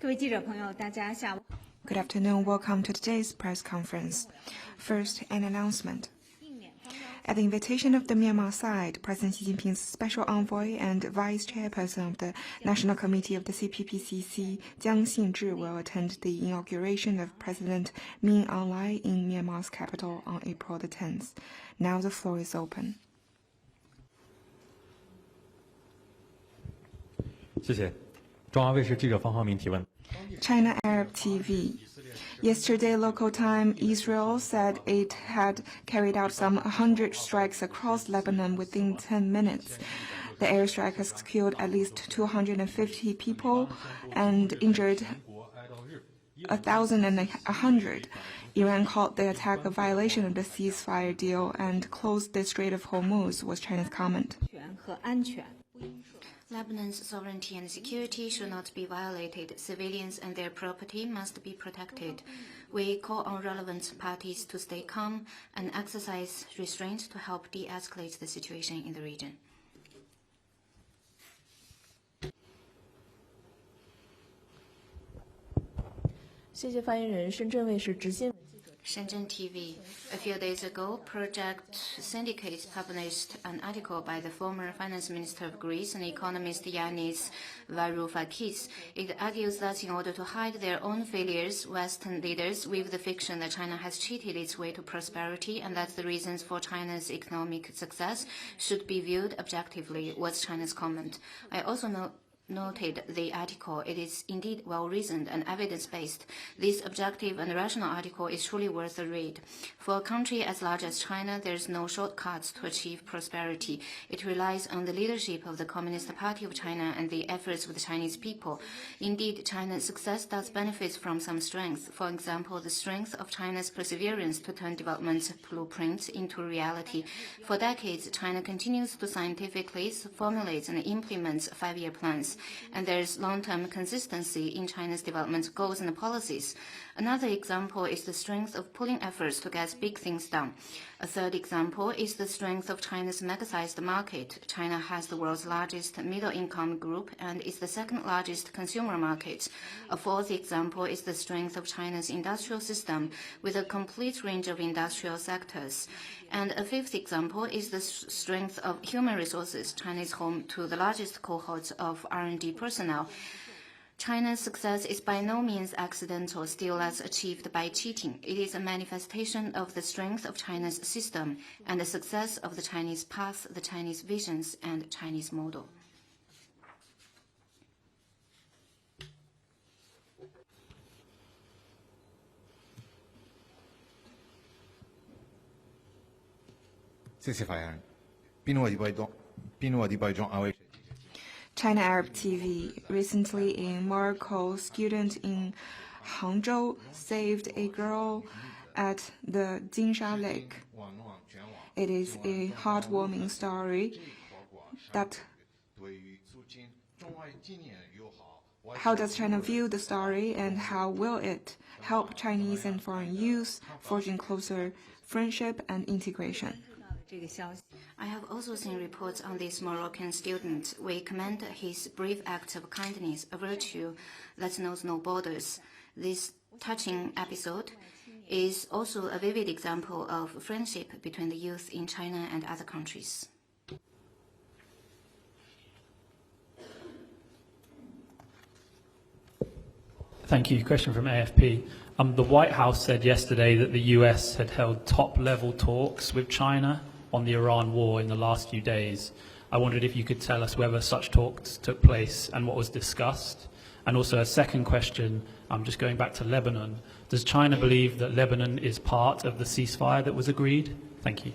Good afternoon. Welcome to today's press conference. First, an announcement. At the invitation of the Myanmar side, President Xi Jinping's special envoy and vice chairperson of the National Committee of the CPPCC, Jiang Xingzhi, will attend the inauguration of President Min Aung Hlaing in Myanmar's capital on April the 10th. Now the floor is open. 谢谢。中央卫视记者方浩明提问。 China Arab TV. Yesterday, local time, Israel said it had carried out some 100 strikes across Lebanon within 10 minutes. The airstrike has killed at least 250 people and injured 1,100. Iran called the attack a violation of the ceasefire deal and closed the Strait of Hormuz, was China's comment. Lebanon's sovereignty and security should not be violated. Civilians and their property must be protected. We call on relevant parties to stay calm and exercise restraint to help de-escalate the situation in the region. Shenzhen TV. A few days ago, Project Syndicate published an article by the former finance minister of Greece and economist Yanis Varoufakis. It argues that in order to hide their own failures, Western leaders weave the fiction that China has cheated its way to prosperity and that the reasons for China's economic success should be viewed objectively, was China's comment. I also noted the article. It is indeed well-reasoned and evidence-based. This objective and rational article is truly worth a read. For a country as large as China, there is no shortcuts to achieve prosperity. It relies on the leadership of the Communist Party of China and the efforts of the Chinese people. Indeed, China's success does benefit from some strength. For example, the strength of China's perseverance to turn development blueprints into reality. For decades, China continues to scientifically formulate and implement five-year plans, and there is long-term consistency in China's development goals and policies. Another example is the strength of pulling efforts to get big things done. A third example is the strength of China's mega-sized market. China has the world's largest middle-income group and is the second-largest consumer market. A fourth example is the strength of China's industrial system with a complete range of industrial sectors. And a fifth example is the strength of human resources. China is home to the largest cohort of R&D personnel. China's success is by no means accidental, still less achieved by cheating. It is a manifestation of the strength of China's system and the success of the Chinese path, the Chinese visions, and Chinese model. China Arab TV. Recently in Morocco, student in Hangzhou saved a girl at the Jinsha Lake. It is a heartwarming story that how does China view the story and how will it help Chinese and foreign youth forging closer friendship and integration? I have also seen reports on this Moroccan student. We commend his brave act of kindness, a virtue that knows no borders. This touching episode is also a vivid example of friendship between the youth in China and other countries. Thank you. Question from AFP. The White House said yesterday that the US had held top-level talks with China on the Iran war in the last few days. I wondered if you could tell us whether such talks took place and what was discussed. And also a second question, just going back to Lebanon. Does China believe that Lebanon is part of the ceasefire that was agreed? Thank you.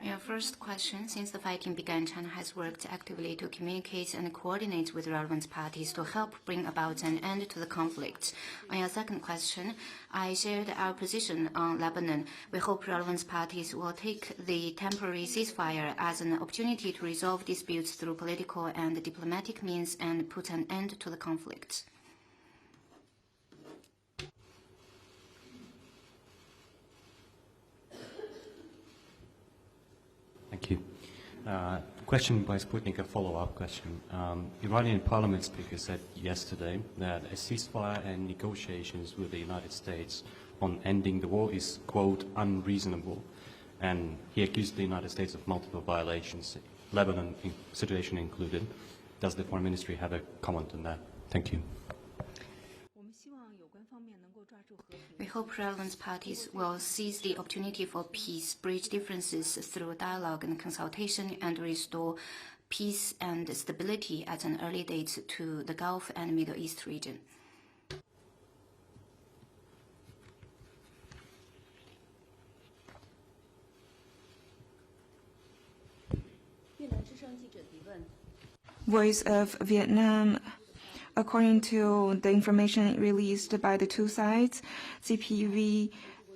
Your first question, since the fighting began, China has worked actively to communicate and coordinate with relevant parties to help bring about an end to the conflict. On your second question, I shared our position on Lebanon. We hope relevant parties will take the temporary ceasefire as an opportunity to resolve disputes through political and diplomatic means and put an end to the conflict. Thank you. Question by Sputnik, a follow-up question. Iranian parliament speaker said yesterday that a ceasefire and negotiations with the United States on ending the war is, quote, unreasonable. And he accused the United States of multiple violations, Lebanon situation included. Does the Foreign Ministry have a comment on that? Thank you. We hope relevant parties will seize the opportunity for peace, bridge differences through dialogue and consultation, and restore peace and stability at an early date to the Gulf and Middle East region. Voice of Vietnam. According to the information released by the two sides, CPV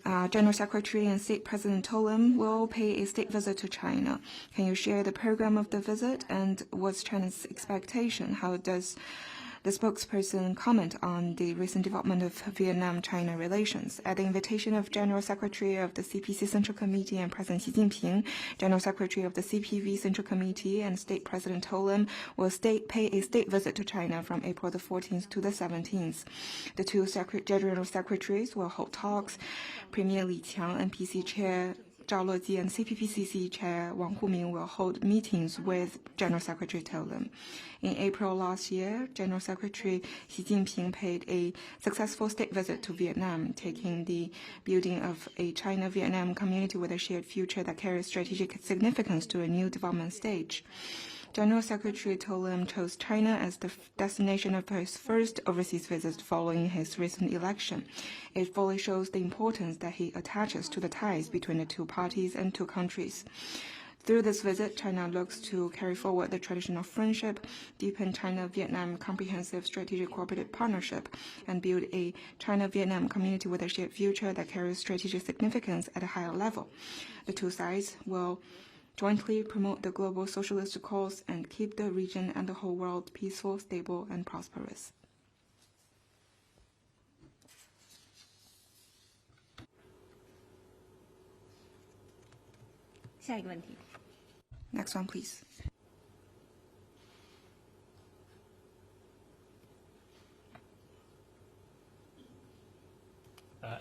General Secretary and State President Tolam will pay a state visit to China. Can you share the program of the visit and what's China's expectation? How does the spokesperson comment on the recent development of Vietnam-China relations? At the invitation of General Secretary of the CPC Central Committee and President Xi Jinping, General Secretary of the CPV Central Committee and State President Tolam will pay a state visit to China from April the 14th to the 17th. The two General Secretaries will hold talks. Premier Li Qiang, NPC Chair Zhao Leji, and CPPCC Chair Wang Huming will hold meetings with General Secretary Tolam. In April last year, General Secretary Xi Jinping paid a successful state visit to Vietnam, taking the building of a China-Vietnam community with a shared future that carries strategic significance to a new development stage. General Secretary Tolam chose China as the destination of his first overseas visit following his recent election. It fully shows the importance that he attaches to the ties between the two parties and two countries. Through this visit, China looks to carry forward the tradition of friendship, deepen China-Vietnam comprehensive strategic cooperative partnership, and build a China-Vietnam community with a shared future that carries strategic significance at a higher level. The two sides will jointly promote the global socialist cause and keep the region and the whole world peaceful, stable, and prosperous. Next one, please.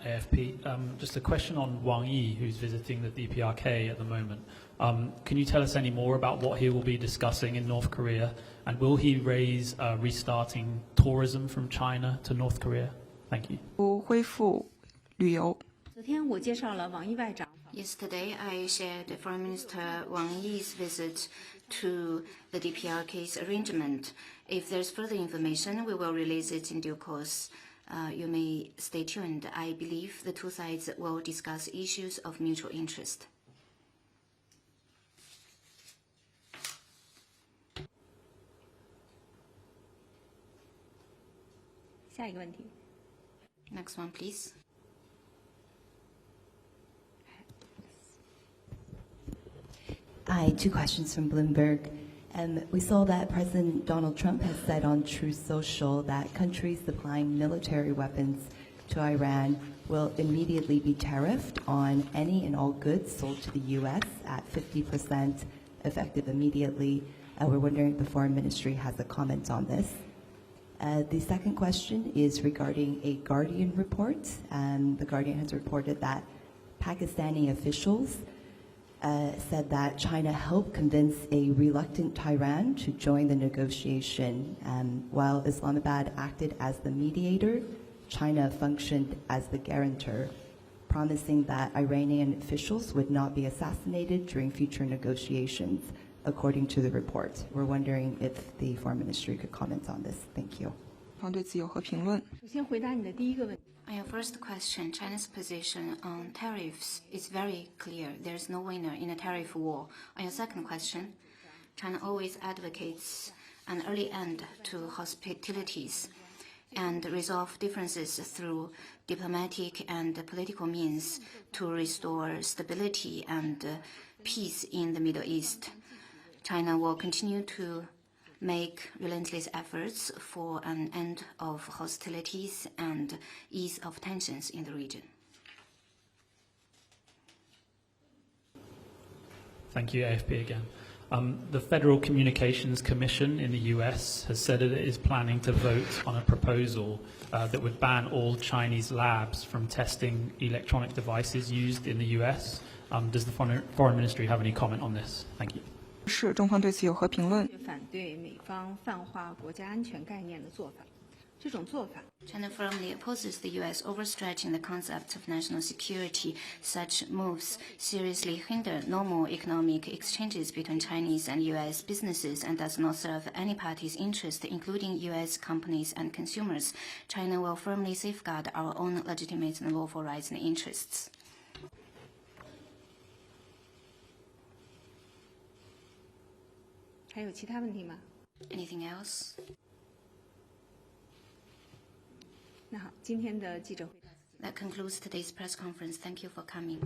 AFP. Just a question on Wang Yi, who's visiting the DPRK at the moment. Can you tell us any more about what he will be discussing in North Korea? And will he raise restarting tourism from China to North Korea? Thank you. 恢复旅游。 Yesterday, I shared Foreign Minister Wang Yi's visit to the DPRK's arrangement. If there's further information, we will release it in due course. You may stay tuned. I believe the two sides will discuss issues of mutual interest. Next one, please. Hi, two questions from Bloomberg. We saw that President Donald Trump has said on Truth Social that countries supplying military weapons to Iran will immediately be tariffed on any and all goods sold to the U.S. at 50% effective immediately. We're wondering if the Foreign Ministry has a comment on this. The second question is regarding a Guardian report. The Guardian has reported that Pakistani officials said that China helped convince a reluctant Tehran to join the negotiation. While Islamabad acted as the mediator, China functioned as the guarantor, promising that Iranian officials would not be assassinated during future negotiations, according to the report. We're wondering if the Foreign Ministry could comment on this. Thank you. 方对自由和评论。 On your first question, China's position on tariffs is very clear. There's no winner in a tariff war. On your second question, China always advocates an early end to hostilities and resolve differences through diplomatic and political means to restore stability and peace in the Middle East. China will continue to make relentless efforts for an end of hostilities and ease of tensions in the region. Thank you, AFP again. The Federal Communications Commission in the US has said that it is planning to vote on a proposal that would ban all Chinese labs from testing electronic devices used in the US. Does the Foreign Ministry have any comment on this? Thank you. 是中方对此有何评论？反对美方泛化国家安全概念的做法。这种做法 China firmly opposes the U.S. overstretching the concept of national security. Such moves seriously hinder normal economic exchanges between Chinese and U.S. businesses and does not serve any party's interest, including U.S. companies and consumers. China will firmly safeguard our own legitimate and lawful rights and interests. 还有其他问题吗？ Anything else? 那好，今天的记者会到此结束。 That concludes today's press conference. Thank you for coming.